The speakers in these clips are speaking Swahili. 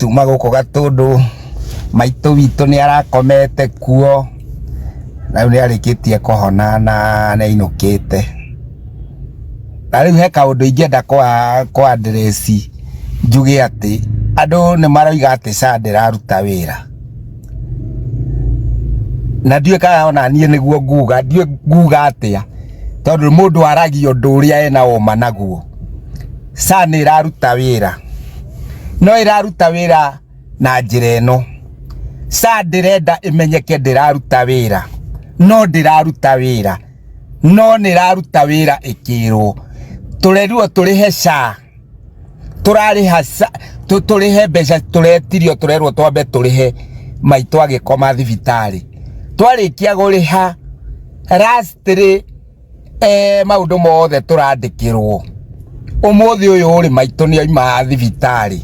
Tuma guko gatundu maitu witu ni arakomete kuo na ni arikitie kuhona na inukite na riu he kaundu ingenda kwa address njuge ati andu ni maroiga ati Sandra aruta wira na ndiwe kana ona nie niguo nguga ndiwe nguga atia tondu mundu aragio nduria ena oma naguo Sandra iraruta wira no iraruta wira na njira eno Sandra imenyeke ndiraruta wira no ndiraruta wira no niraruta wira ikirwo tureruo turihe SHA turariha turihe mbeca turetirio turerwo twambe turihe maitu agikoma thibitari twarikia guriha rastri maundu mothe turandikirwo umuthi uyu uri maitu ni oima thibitari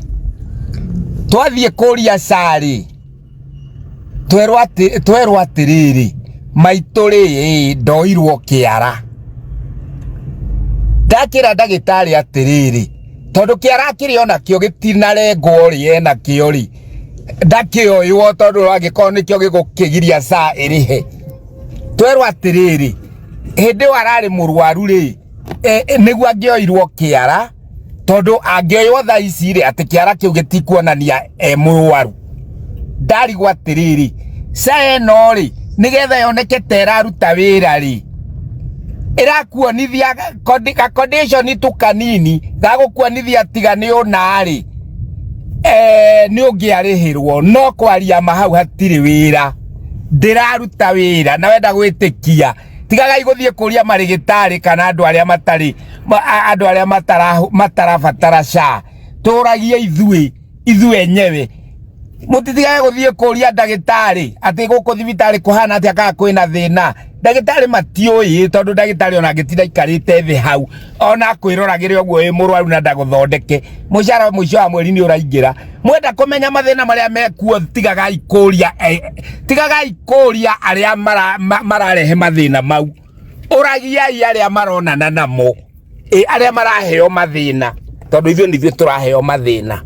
twathie kuria SHA twerwo atiriri maitu ri ndoirwo kiara ndakira ndagitari atiriri tondu kiara kiri ona kio gitinarengwo ri ena kio ri ndakioywo tondu agikoo nikio gigukigiria SHA irihe twerwo atiriri hindi warari murwaru ri niguo angioirwo kiara tondu angioywo tha ici ri ati kiara kiu gitikuonania murwaru ndarigwo atiriri SHA eno ri nigetha yoneke teraruta wira ri irakuonithia condition tu kanini gagukuonithia tiga ni ona ri ni ungiarihirwo no kwaria mahau hatiri wira ndiraruta wira na wenda gwitikia tigaga iguthie kuria marigitari kana andu aria matarabatara SHA turagie ithui enyewe mutitigaga guthie kuria ndagitari ati guku thibitari kuhana ati aka kwina thina ndagitari matioi tondu ndagitari ona gitinda ikarite thi hau ona kwiroragire ogwo murwaru na ndaguthondeke mushara mwisho wa mweri ni uraingira mwenda kumenya mathina maria mekuo tigaga ikuria aria mararehe mathina mau uragiai aria maronana namo aria maraheo mathina tondu ithuĩ nithwe turaheo mathina.